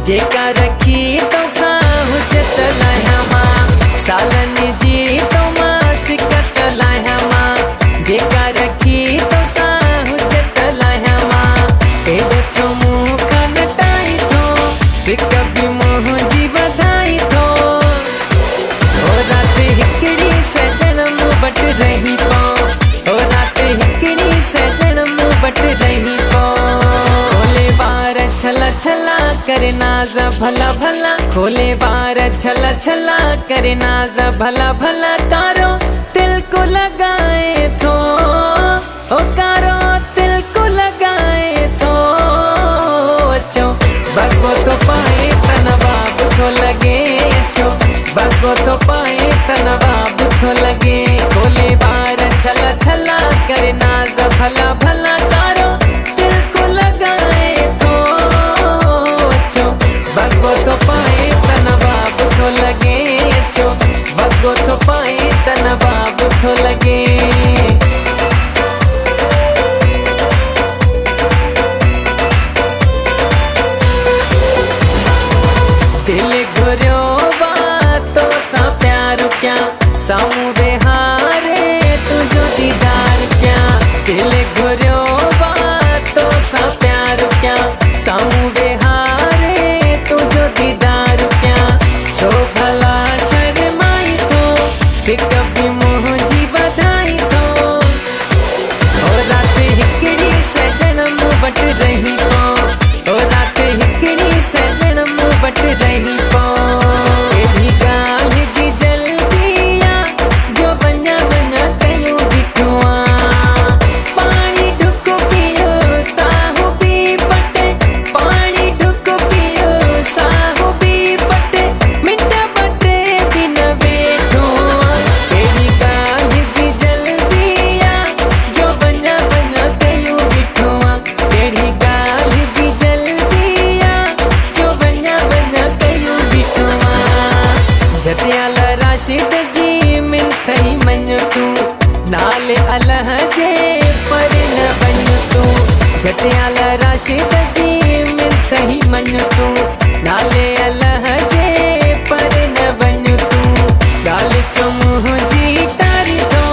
जेका रखी तो साहु जत लायामा सालन जी तो मां सिकत लायामा जेका रखी तो साहु जत लायामा एडो छो मुंह कान टाई थो सिक भी मोह जी वधाई थो ओ रात हिकड़ी सजन मुंह बट रही पो ओ रात हिकड़ी सजन मुंह बट रही पो खोले बार छला छला करे नाज भला भला खोले बार छला छला करे नाज भला भला कारो दिल को लगाए तो ओ कारो दिल को लगाए तो चो बगो तो पाए तनवाब तो लगे चो बगो तो पाए तनवाब तो लगे खोले बार छला छला करे नाज भला भला कारो दिल को लगाए तो बगो तो पाए तनवाब तो लगे चो बगो तो पाए तनवाब तो लगे दिल घुरियो बातों सा प्यार क्या सामू बेहारे तुझो दीदार क्या दिल घुरियो बातों सा प्यार क्या सामू बेहारे तुझो दीदार क्या छो भला शर्माई तो सिक भी मोह जी बधाई तो और रात हिकड़ी सजन मुंह बट रही पो और रात हिकड़ी सजन मुंह बट रही पो एडी गाल जी जल्दिया जो बन्या बन्या कयूं बिठुआ पानी ढुक पियो साहु भी बटे पानी ढुक पियो साहु भी बटे मिंट बटे दिन बैठो एडी गाल जी जल्दिया जो बन्या बन्या कयूं बिठुआ एडी गाल जी जल्दिया जो बन्या बन्या कयूं बिठुआ जतियाल राशिद जी मिन थई मन तू नाले अल्लाह जे पर न बन तू जतियाल राशिद जी मिन थई मन तू नाले अल्लाह जे पर न बन तू गाल चो मुंह जी तारी तो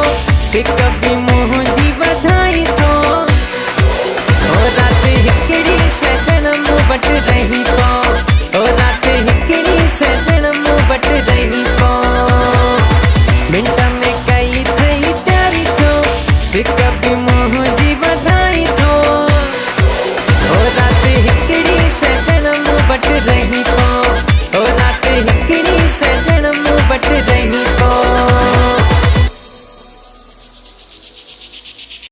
सिक भी मुंह जी वधाई तो ओ रात हिकड़ी सजन मुंह बट रही पो ओ रात हिकड़ी सजन मुंह बट रही पो मिंट में कई थई प्यारी छो सिक भी मुंह जी वधाई तो ओ रात हिकड़ी सजन मुंह बट रही पो ओ रात हिकड़ी सजन मुंह बट रही पो।